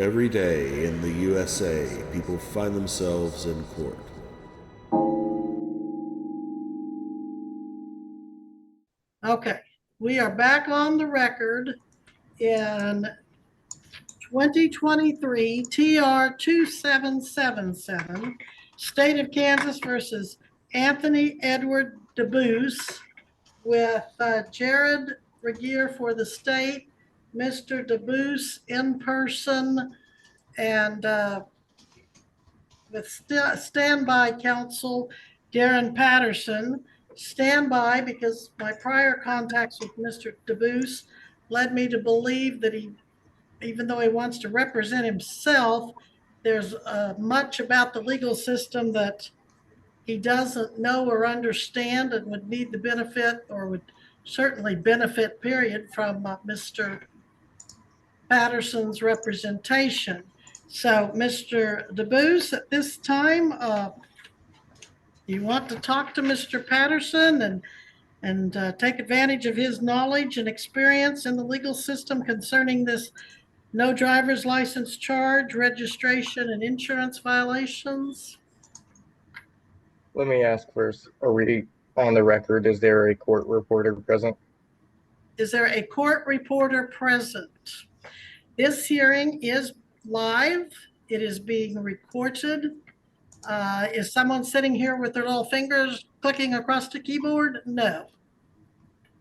Every day in the USA, people find themselves in court. Okay, we are back on the record in 2023 TR 2777, State of Kansas versus Anthony Edward DeBoose, with Jared Regier for the state, Mr. DeBoose in person, and with standby counsel Darren Patterson. Standby because my prior contacts with Mr. DeBoose led me to believe that he, even though he wants to represent himself, there's much about the legal system that he doesn't know or understand and would need the benefit, or would certainly benefit, period, from Mr. Patterson's representation. So, Mr. DeBoose, at this time, you want to talk to Mr. Patterson and take advantage of his knowledge and experience in the legal system concerning this no driver's license charge, registration, and insurance violations? Let me ask first, are we on the record? Is there a court reporter present? Is there a court reporter present? This hearing is live. It is being recorded. Is someone sitting here with their little fingers clicking across the keyboard? No.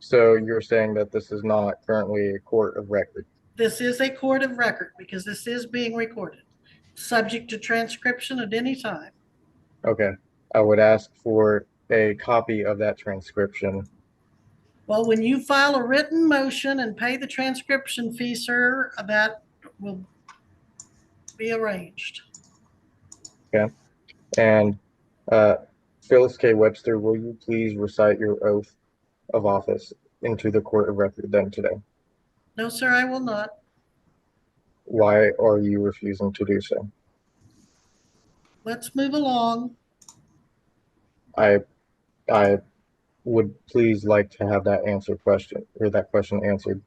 So you're saying that this is not currently a court of record? This is a court of record because this is being recorded, subject to transcription at any time. Okay. I would ask for a copy of that transcription. Well, when you file a written motion and pay the transcription fee, sir, that will be arranged. Okay. And Phyllis K. Webster, will you please recite your oath of office into the court of record then today? No, sir, I will not. Why are you refusing to do so? Let's move along. I would please like to have that question answered.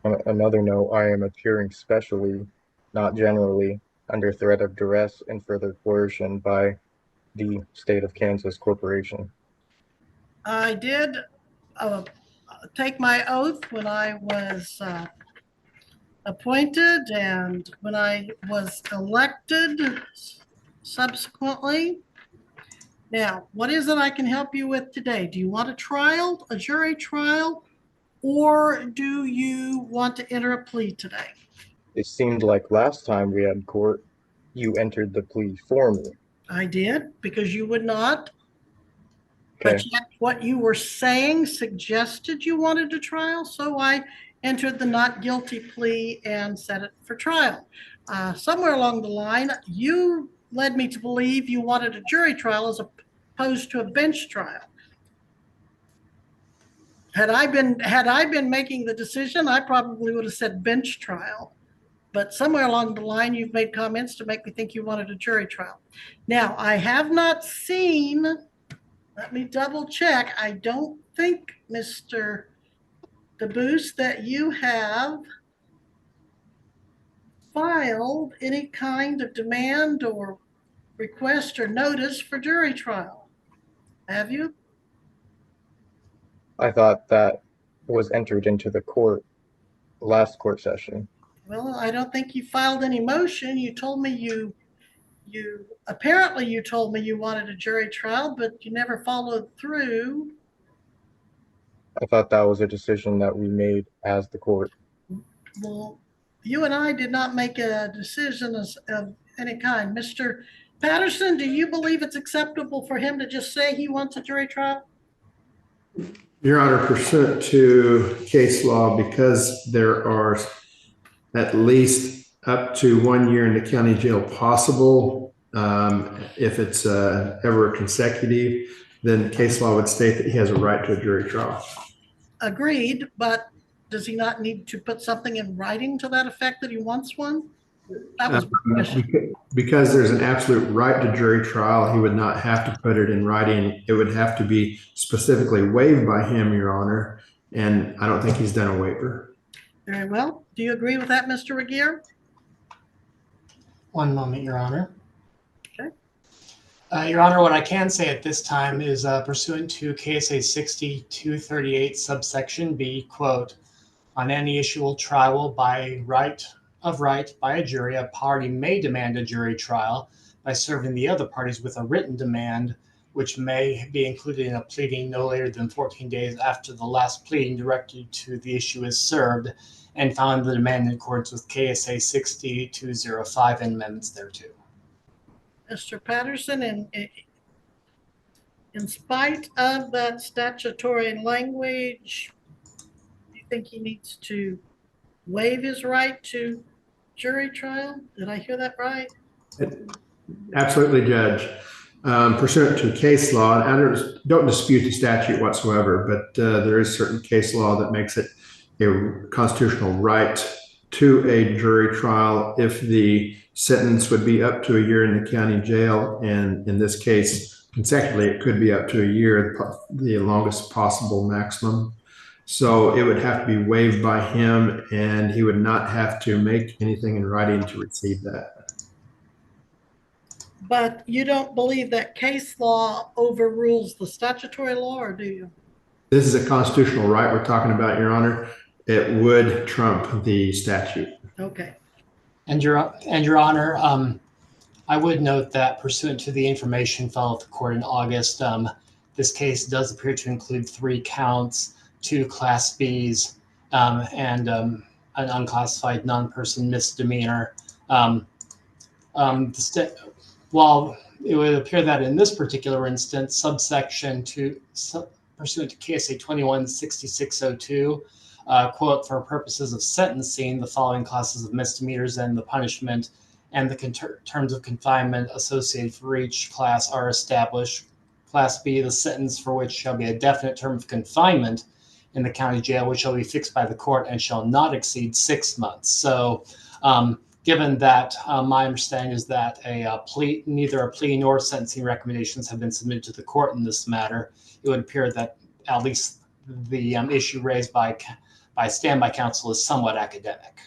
On another note, I am appearing specially, not generally, under threat of duress and further coercion by the State of Kansas Corporation. I did take my oath when I was appointed and when I was elected subsequently. Now, what is it I can help you with today? Do you want a trial, a jury trial, or do you want to enter a plea today? It seemed like last time we had court, you entered the plea for me. I did, because you would not. Okay. But yet what you were saying suggested you wanted a trial, so I entered the not guilty plea and set it for trial. Somewhere along the line, you led me to believe you wanted a jury trial as opposed to a bench trial. Had I been making the decision, I probably would have said bench trial. But somewhere along the line, you've made comments to make me think you wanted a jury trial. Now, I have not seen, let me double check. I don't think, Mr. DeBoose, that you have filed any kind of demand or request or notice for jury trial. Have you? I thought that was entered into the last court session. Well, I don't think you filed any motion. You told me you apparently you told me you wanted a jury trial, but you never followed through. I thought that was a decision that we made as the court. Well, you and I did not make a decision of any kind. Mr. Patterson, do you believe it's acceptable for him to just say he wants a jury trial? Your Honor, pursuant to case law, because there are at least up to 1 year in the county jail possible, if it's ever consecutive, then case law would state that he has a right to a jury trial. Agreed, but does he not need to put something in writing to that effect that he wants one? That was my question. Because there's an absolute right to jury trial, he would not have to put it in writing. It would have to be specifically waived by him, Your Honor, and I don't think he's done a waiver. Very well. Do you agree with that, Mr. Regier? One moment, Your Honor. Okay. Your Honor, what I can say at this time is pursuant to KSA 6238 subsection B, quote, on any issue trial by right by a jury, a party may demand a jury trial by serving the other parties with a written demand, which may be included in a pleading no later than 14 days after the last pleading directed to the issue is served, and found the demand in accordance with KSA 6205 and amendments thereto. Mr. Patterson, in spite of that statutory language, do you think he needs to waive his right to jury trial? Did I hear that right? Absolutely, Judge. Pursuant to case law, and I don't dispute the statute whatsoever, but there is certain case law that makes it a constitutional right to a jury trial if the sentence would be up to a year in the county jail. And in this case, consecutively, it could be up to a year, the longest possible maximum. So it would have to be waived by him, and he would not have to make anything in writing to receive that. But you don't believe that case law overrules the statutory law, or do you? This is a constitutional right we're talking about, Your Honor. It would trump the statute. Okay. And Your Honor, I would note that pursuant to the information filed with the court in August, this case does appear to include 3 counts, 2 Class Bs, and an unclassified non-person misdemeanor. While it would appear that in this particular instance, subsection 2, pursuant to KSA 216602, quote, for purposes of sentencing, the following classes of misdemeanors and the punishment and the terms of confinement associated for each class are established. Class B, the sentence for which shall be a definite term of confinement in the county jail, which shall be fixed by the court and shall not exceed 6 months. So, given that my understanding is that neither a plea nor sentencing recommendations have been submitted to the court in this matter, it would appear that at least the issue raised by standby counsel is somewhat academic.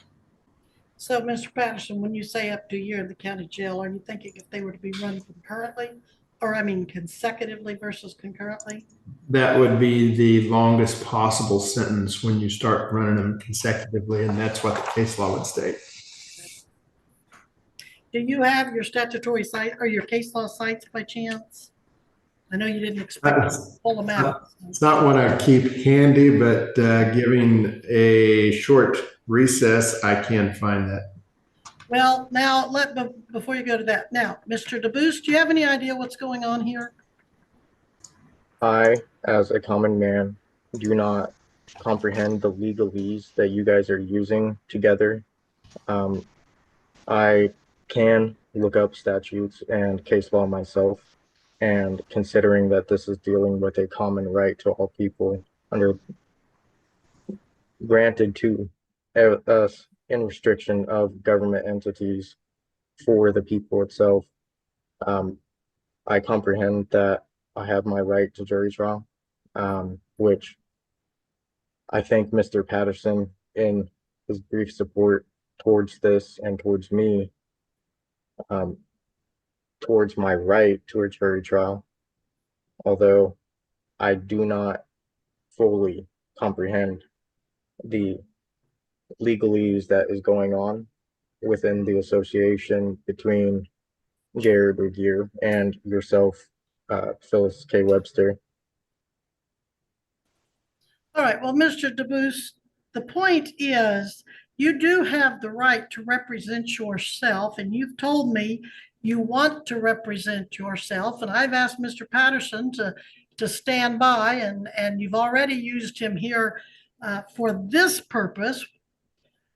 So, Mr. Patterson, when you say up to a year in the county jail, are you thinking if they were to be run concurrently, or I mean consecutively versus concurrently? That would be the longest possible sentence when you start running them consecutively, and that's what the case law would state. Do you have your statutory site or your case law sites by chance? I know you didn't expect to pull them out. It's not one I keep handy, but giving a short recess, I can find that. Well, now before you go to that, now, Mr. DeBoos, do you have any idea what's going on here? I, as a common man, do not comprehend the legalese that you guys are using together. I can look up statutes and case law myself, and considering that this is dealing with a common right to all people granted to us in restriction of government entities for the people itself, I comprehend that I have my right to jury trial, which I think Mr. Patterson, in his brief support towards this and towards me, towards my right to a jury trial, although I do not fully comprehend the legalese that is going on within the association between Jared Regier and yourself, Phyllis K. Webster. All right, well, Mr. DeBoos, the point is you do have the right to represent yourself, and you've told me you want to represent yourself, and I've asked Mr. Patterson to stand by, and you've already used him here for this purpose.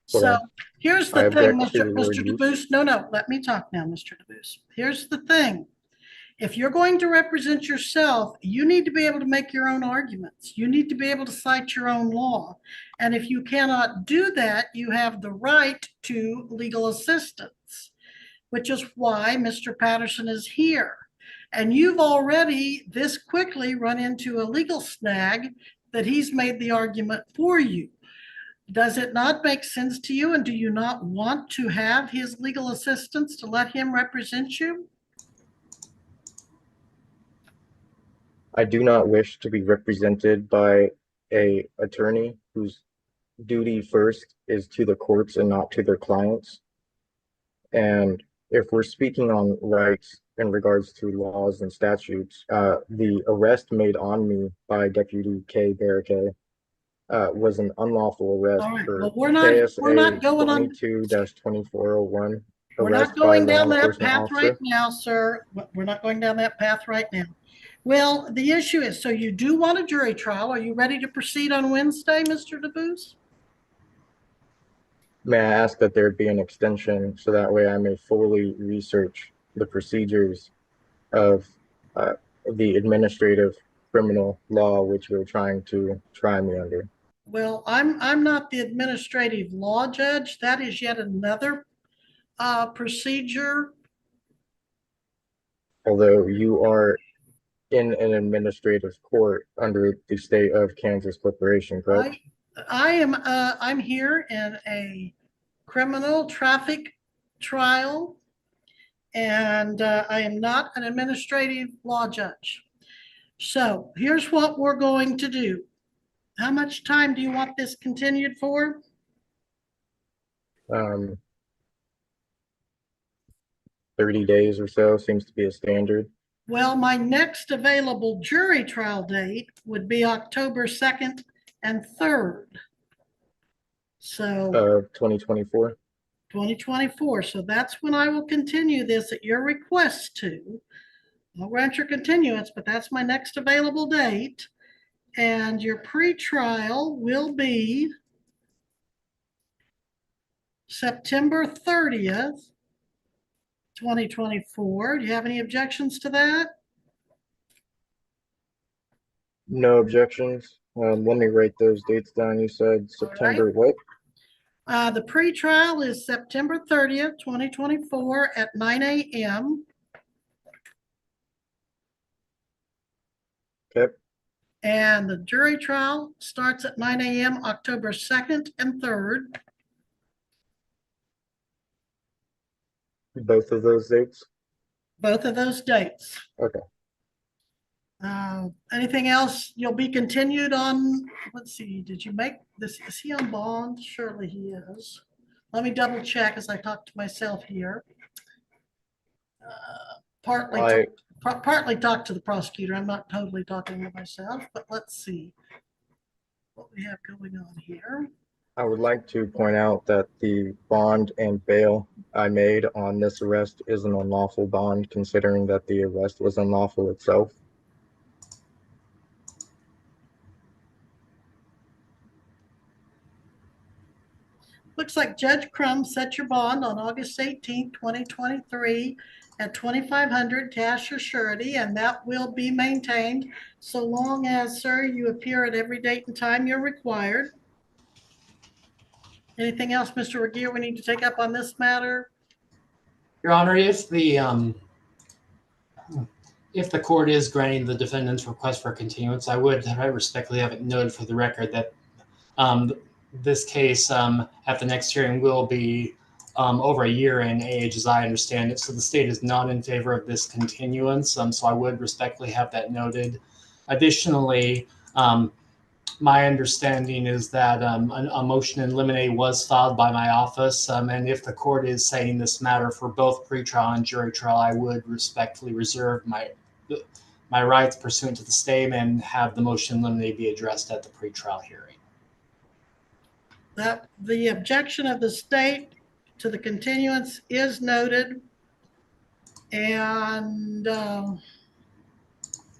So here's the thing, Mr. DeBoos. No, let me talk now, Mr. DeBoos. Here's the thing. If you're going to represent yourself, you need to be able to make your own arguments. You need to be able to cite your own law. And if you cannot do that, you have the right to legal assistance, which is why Mr. Patterson is here. And you've already this quickly run into a legal snag that he's made the argument for you. Does it not make sense to you, and do you not want to have his legal assistance to let him represent you? I do not wish to be represented by a attorney whose duty first is to the courts and not to their clients. And if we're speaking on rights in regards to laws and statutes, the arrest made on me by Deputy K. Barriquet was an unlawful arrest All right, for well, we're not KSA going on, 22-2401, we're not arrest by a going law down that enforcement path right officer. now, sir. We're not going down that path right now. Well, the issue is, so you do want a jury trial. Are you ready to proceed on Wednesday, Mr. DeBoos? May I ask that there be an extension so that way I may fully research the procedures of the administrative criminal law which you're trying to try me under? Well, I'm not the administrative law judge. That is yet another procedure. Although you are in an administrative court under the state of Kansas Corporation, correct? I'm here in a criminal traffic trial, and I am not an administrative law judge. So here's what we're going to do. How much time do you want this continued for? 30 days or so seems to be a standard. Well, my next available jury trial date would be October 2nd and 3rd. So 2024. 2024. So that's when I will continue this at your request to. I'll grant your continuance, but that's my next available date. And your pretrial will be September 30th, 2024. Do you have any objections to that? No objections. Let me write those dates down. You said September what? The pretrial is September 30th, 2024 at 9 a.m. Okay. And the jury trial starts at 9 a.m. October 2nd and 3rd. Both of those dates? Both of those dates. Okay. Anything else? You'll be continued on, let's see, did you make this? Is he on bond? Surely he is. Let me double check as I talk to myself here. Partly talk to the prosecutor. I'm not totally talking to myself, but let's see what we have going on here. I would like to point out that the bond and bail I made on this arrest is an unlawful bond, considering that the arrest was unlawful itself. Looks like Judge Crum set your bond on August 18th, 2023 at $2,500 cash or surety, and that will be maintained so long as, sir, you appear at every date and time you're required. Anything else, Mr. Regier, we need to take up on this matter? Your Honor, if the court is granting the defendant's request for continuance, I respectfully have it noted for the record that this case at the next hearing will be over a year in age, as I understand it. So the state is not in favor of this continuance. So I would respectfully have that noted. Additionally, my understanding is that a motion in limine was filed by my office. And if the court is saying this matter for both pretrial and jury trial, I would respectfully reserve my rights pursuant to the state and have the motion in limine be addressed at the pretrial hearing. That the objection of the state to the continuance is noted. And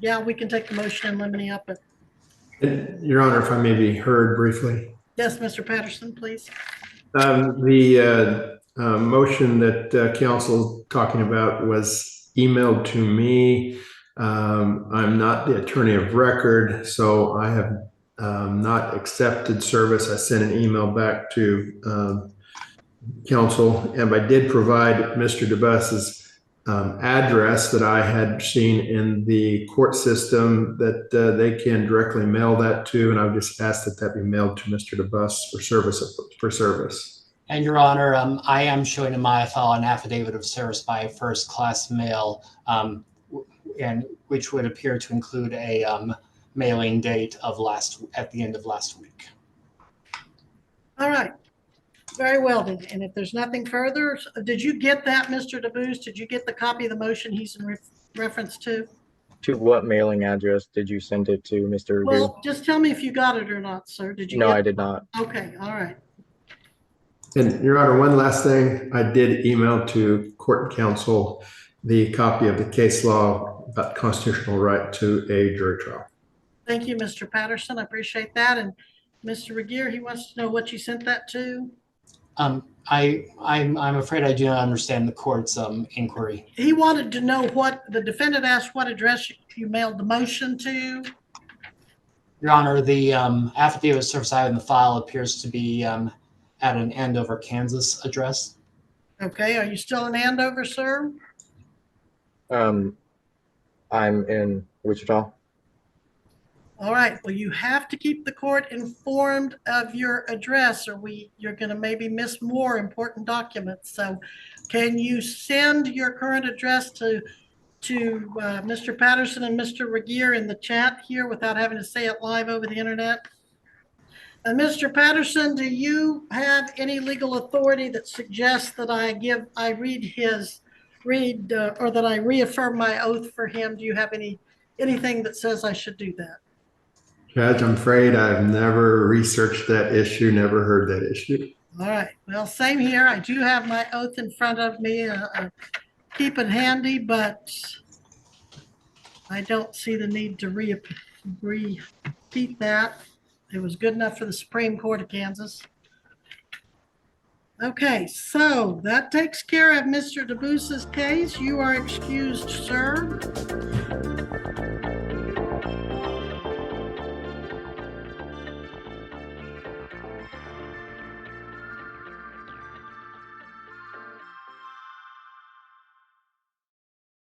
yeah, we can take the motion in limine up. Your Honor, if I may be heard briefly. Yes, Mr. Patterson, please. The motion that counsel is talking about was emailed to me. I'm not the attorney of record, so I have not accepted service. I sent an email back to counsel, and I did provide Mr. DeBus's address that I had seen in the court system that they can directly mail that to, and I would just ask that that be mailed to Mr. DeBus for service. And Your Honor, I am showing in my file an affidavit of service by first-class mail, and which would appear to include a mailing date of at the end of last week. All right. Very well then. And if there's nothing further, did you get that, Mr. DeBooze? Did you get the copy of the motion he's in reference to? To what mailing address did you send it to, Mr. Revere? Well, just tell me if you got it or not, sir. Did you No, get I did not. Okay, all right. And Your Honor, one last thing, I did email to court and counsel the copy of the case law about constitutional right to a jury trial. Thank you, Mr. Patterson. I appreciate that. And Mr. Regier, he wants to know what you sent that to. I'm afraid I do not understand the court's inquiry. He wanted to know what the defendant asked, what address you mailed the motion to. Your Honor, the affidavit of service I have in the file appears to be at an Andover, Kansas address. Okay, are you still in Andover, sir? I'm in Wichita. All right, well, you have to keep the court informed of your address or you're going to maybe miss more important documents. So can you send your current address to Mr. Patterson and Mr. Regier in the chat here without having to say it live over the internet? And Mr. Patterson, do you have any legal authority that suggests that I reaffirm my oath for him? Do you have anything that says I should do that? Judge, I'm afraid I've never researched that issue, never heard that issue. All right. Well, same here. I do have my oath in front of me. Keep it handy, but I don't see the need to repeat that. It was good enough for the Supreme Court of Kansas. Okay, so that takes care of Mr. DeBoose's case. You are excused, sir.